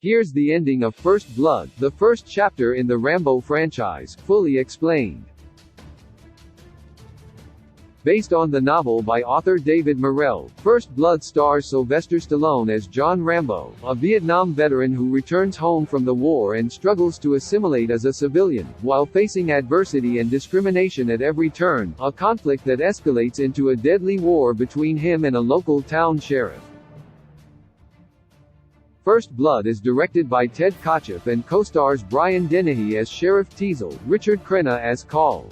Here's the ending of First Blood, the first chapter in the Rambo franchise, fully explained. Based on the novel by author David Morrell, First Blood stars Sylvester Stallone as John Rambo, a Vietnam veteran who returns home from the war and struggles to assimilate as a civilian, while facing adversity and discrimination at every turn, a conflict that escalates into a deadly war between him and a local town sheriff. First Blood is directed by Ted Kotcheff and co-stars Brian Dennehy as Sheriff Teasle, Richard Crenna as Call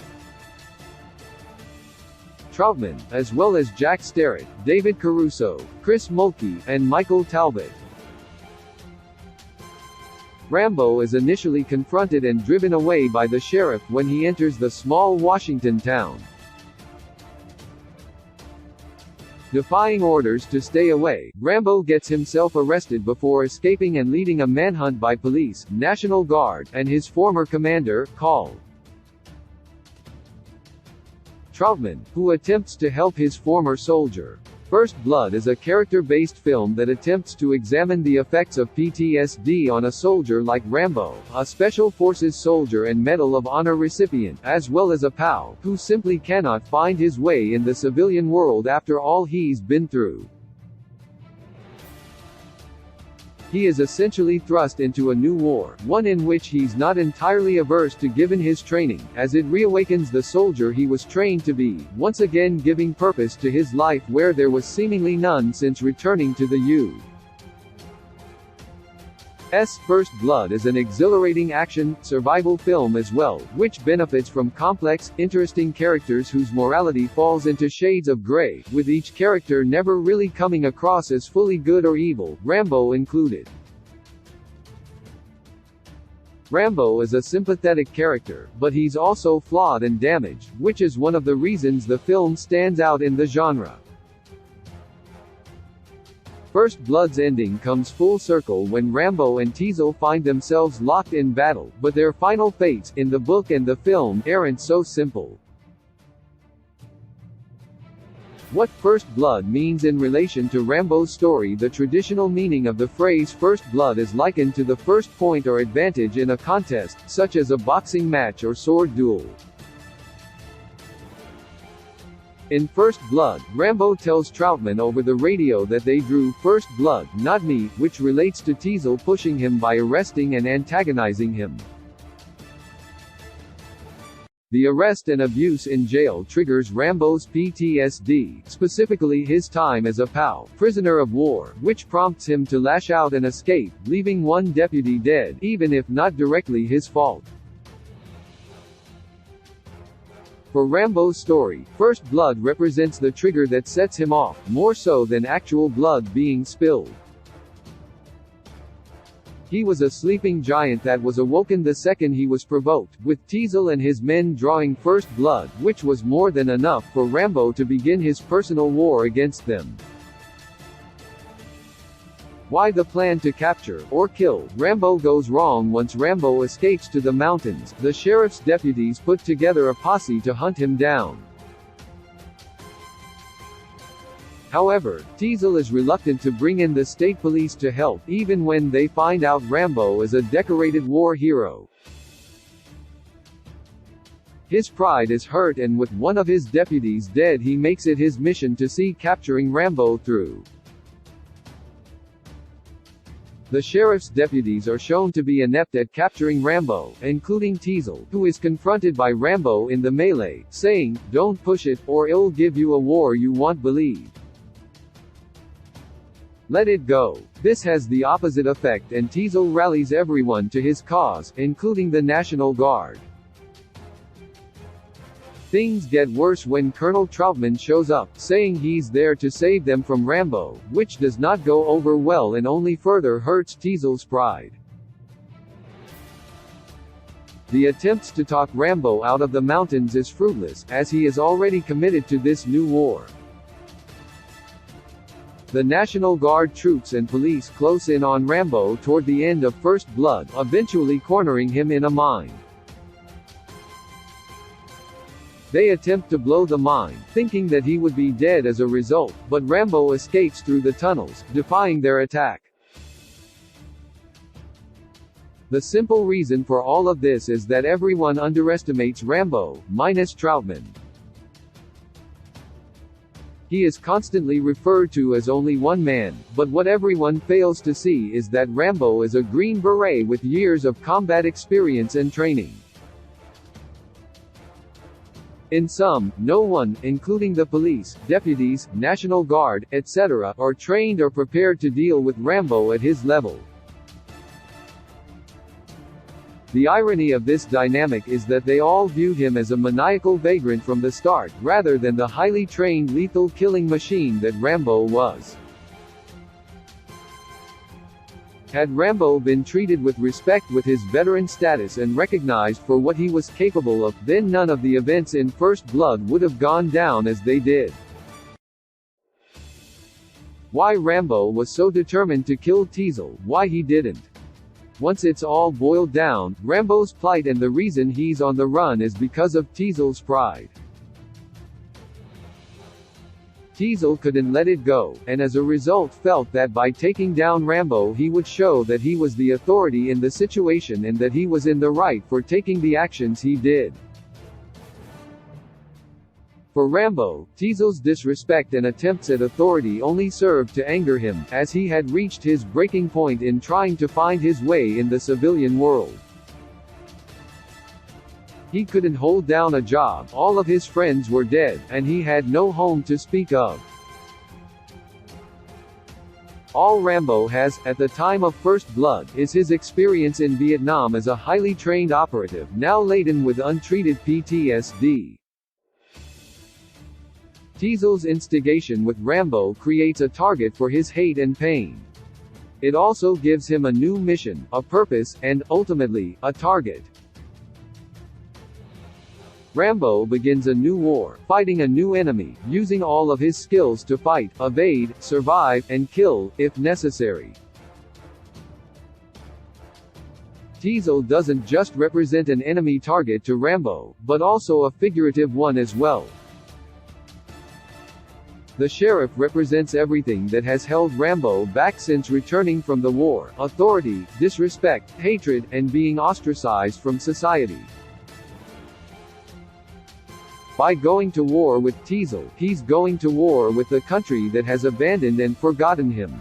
Troutman, as well as Jack Starrett, David Caruso, Chris Mulkey, and Michael Talbot. Rambo is initially confronted and driven away by the sheriff when he enters the small Washington town. Defying orders to stay away, Rambo gets himself arrested before escaping and leading a manhunt by police, National Guard, and his former commander, Call Troutman, who attempts to help his former soldier. First Blood is a character-based film that attempts to examine the effects of PTSD on a soldier like Rambo, a Special Forces soldier and Medal of Honor recipient, as well as a POW, who simply cannot find his way in the civilian world after all he's been through. He is essentially thrust into a new war, one in which he's not entirely averse to given his training, as it reawakens the soldier he was trained to be, once again giving purpose to his life where there was seemingly none since returning to the U.S. First Blood is an exhilarating action, survival film as well, which benefits from complex, interesting characters whose morality falls into shades of gray, with each character never really coming across as fully good or evil, Rambo included. Rambo is a sympathetic character, but he's also flawed and damaged, which is one of the reasons the film stands out in the genre. First Blood's ending comes full circle when Rambo and Teasle find themselves locked in battle, but their final fates, in the book and the film, aren't so simple. What First Blood means in relation to Rambo's story. The traditional meaning of the phrase First Blood is likened to the first point or advantage in a contest, such as a boxing match or sword duel. In First Blood, Rambo tells Troutman over the radio that they drew "First Blood, not me," which relates to Teasle pushing him by arresting and antagonizing him. The arrest and abuse in jail triggers Rambo's PTSD, specifically his time as a POW, prisoner of war, which prompts him to lash out and escape, leaving one deputy dead, even if not directly his fault. For Rambo's story, First Blood represents the trigger that sets him off, more so than actual blood being spilled. He was a sleeping giant that was awoken the second he was provoked, with Teasle and his men drawing first blood, which was more than enough for Rambo to begin his personal war against them. Why the plan to capture, or kill, Rambo goes wrong. Once Rambo escapes to the mountains, the sheriff's deputies put together a posse to hunt him down. However, Teasle is reluctant to bring in the state police to help, even when they find out Rambo is a decorated war hero. His pride is hurt, and with one of his deputies dead, he makes it his mission to see capturing Rambo through. The sheriff's deputies are shown to be inept at capturing Rambo, including Teasle, who is confronted by Rambo in the melee, saying, "Don't push it, or it'll give you a war you won't believe. Let it go." This has the opposite effect, and Teasle rallies everyone to his cause, including the National Guard. Things get worse when Colonel Troutman shows up, saying he's there to save them from Rambo, which does not go over well and only further hurts Teasle's pride. The attempts to talk Rambo out of the mountains is fruitless, as he is already committed to this new war. The National Guard troops and police close in on Rambo toward the end of First Blood, eventually cornering him in a mine. They attempt to blow the mine, thinking that he would be dead as a result, but Rambo escapes through the tunnels, defying their attack. The simple reason for all of this is that everyone underestimates Rambo, minus Troutman. He is constantly referred to as only one man, but what everyone fails to see is that Rambo is a Green Beret with years of combat experience and training. In sum, no one, including the police, deputies, National Guard, etc., are trained or prepared to deal with Rambo at his level. The irony of this dynamic is that they all viewed him as a maniacal vagrant from the start, rather than the highly trained lethal killing machine that Rambo was. Had Rambo been treated with respect with his veteran status and recognized for what he was capable of, then none of the events in First Blood would have gone down as they did. Why Rambo was so determined to kill Teasle, why he didn't. Once it's all boiled down, Rambo's plight and the reason he's on the run is because of Teasle's pride. Teasle couldn't let it go, and as a result felt that by taking down Rambo he would show that he was the authority in the situation and that he was in the right for taking the actions he did. For Rambo, Teasle's disrespect and attempts at authority only served to anger him, as he had reached his breaking point in trying to find his way in the civilian world. He couldn't hold down a job, all of his friends were dead, and he had no home to speak of. All Rambo has, at the time of First Blood, is his experience in Vietnam as a highly trained operative, now laden with untreated PTSD. Teasle's instigation with Rambo creates a target for his hate and pain. It also gives him a new mission, a purpose, and, ultimately, a target. Rambo begins a new war, fighting a new enemy, using all of his skills to fight, evade, survive, and kill, if necessary. Teasle doesn't just represent an enemy target to Rambo, but also a figurative one as well. The sheriff represents everything that has held Rambo back since returning from the war: authority, disrespect, hatred, and being ostracized from society. By going to war with Teasle, he's going to war with the country that has abandoned and forgotten him.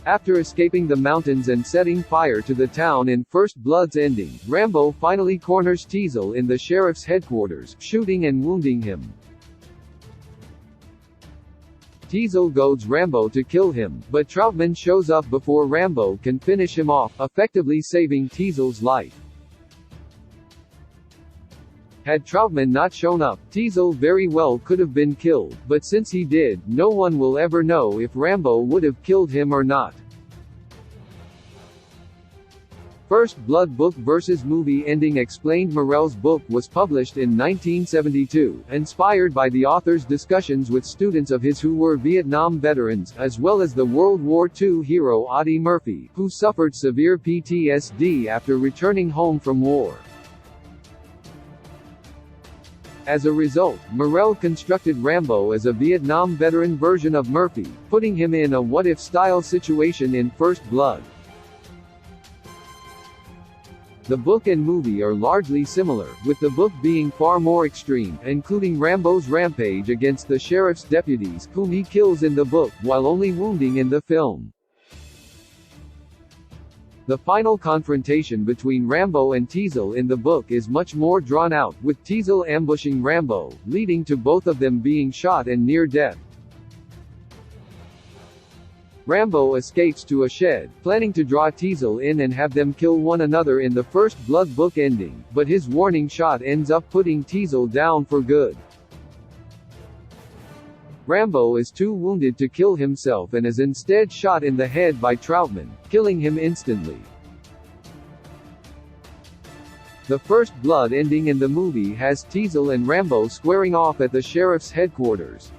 After escaping the mountains and setting fire to the town in First Blood's ending, Rambo finally corners Teasle in the sheriff's headquarters, shooting and wounding him. Teasle goads Rambo to kill him, but Troutman shows up before Rambo can finish him off, effectively saving Teasle's life. Had Troutman not shown up, Teasle very well could have been killed, but since he did, no one will ever know if Rambo would have killed him or not. First Blood book versus movie ending explained. Morell's book was published in 1972, inspired by the author's discussions with students of his who were Vietnam veterans, as well as the World War II hero Audie Murphy, who suffered severe PTSD after returning home from war. As a result, Morell constructed Rambo as a Vietnam veteran version of Murphy, putting him in a what-if style situation in First Blood. The book and movie are largely similar, with the book being far more extreme, including Rambo's rampage against the sheriff's deputies, whom he kills in the book, while only wounding in the film. The final confrontation between Rambo and Teasle in the book is much more drawn out, with Teasle ambushing Rambo, leading to both of them being shot and near death. Rambo escapes to a shed, planning to draw Teasle in and have them kill one another in the First Blood book ending, but his warning shot ends up putting Teasle down for good. Rambo is too wounded to kill himself and is instead shot in the head by Troutman, killing him instantly. The First Blood ending in the movie has Teasle and Rambo squaring off at the sheriff's headquarters.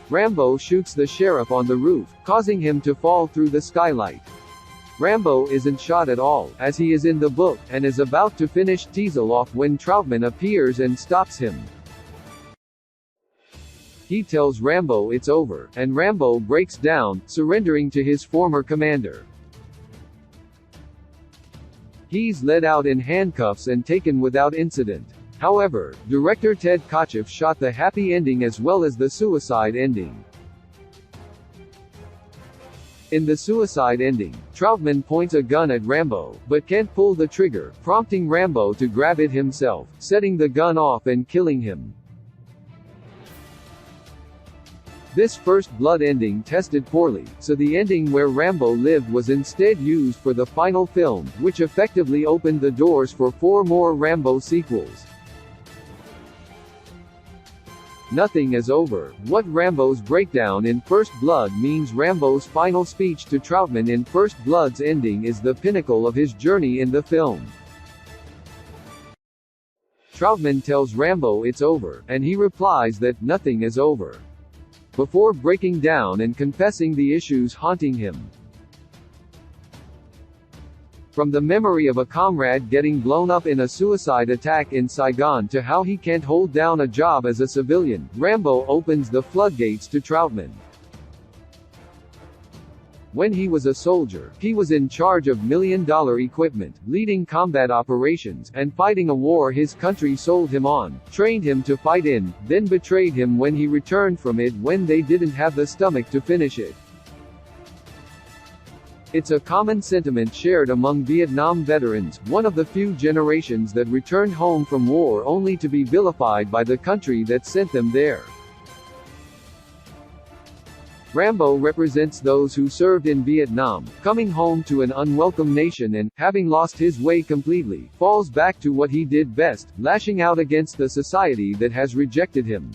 Rambo shoots the sheriff on the roof, causing him to fall through the skylight. Rambo isn't shot at all, as he is in the book, and is about to finish Teasle off when Troutman appears and stops him. He tells Rambo it's over, and Rambo breaks down, surrendering to his former commander. He's led out in handcuffs and taken without incident. However, director Ted Kotcheff shot the happy ending as well as the suicide ending. In the suicide ending, Troutman points a gun at Rambo, but can't pull the trigger, prompting Rambo to grab it himself, setting the gun off and killing him. This First Blood ending tested poorly, so the ending where Rambo lived was instead used for the final film, which effectively opened the doors for 4 more Rambo sequels. Nothing is over. What Rambo's breakdown in First Blood means. Rambo's final speech to Troutman in First Blood's ending is the pinnacle of his journey in the film. Troutman tells Rambo it's over, and he replies that nothing is over, before breaking down and confessing the issues haunting him. From the memory of a comrade getting blown up in a suicide attack in Saigon to how he can't hold down a job as a civilian, Rambo opens the floodgates to Troutman. When he was a soldier, he was in charge of million-dollar equipment, leading combat operations, and fighting a war his country sold him on, trained him to fight in, then betrayed him when he returned from it when they didn't have the stomach to finish it. It's a common sentiment shared among Vietnam veterans, one of the few generations that returned home from war only to be vilified by the country that sent them there. Rambo represents those who served in Vietnam, coming home to an unwelcome nation and, having lost his way completely, falls back to what he did best, lashing out against the society that has rejected him.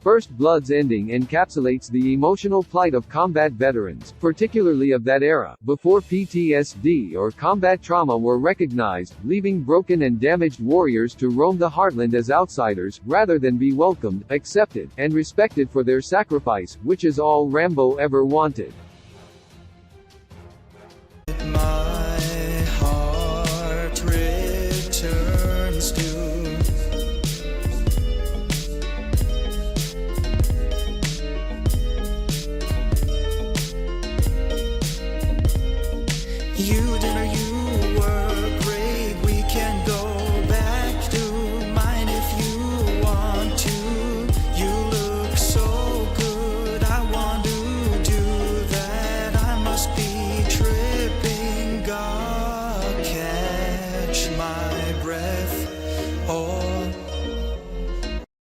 First Blood's ending encapsulates the emotional plight of combat veterans, particularly of that era, before PTSD or combat trauma were recognized, leaving broken and damaged warriors to roam the heartland as outsiders, rather than be welcomed, accepted, and respected for their sacrifice, which is all Rambo ever wanted.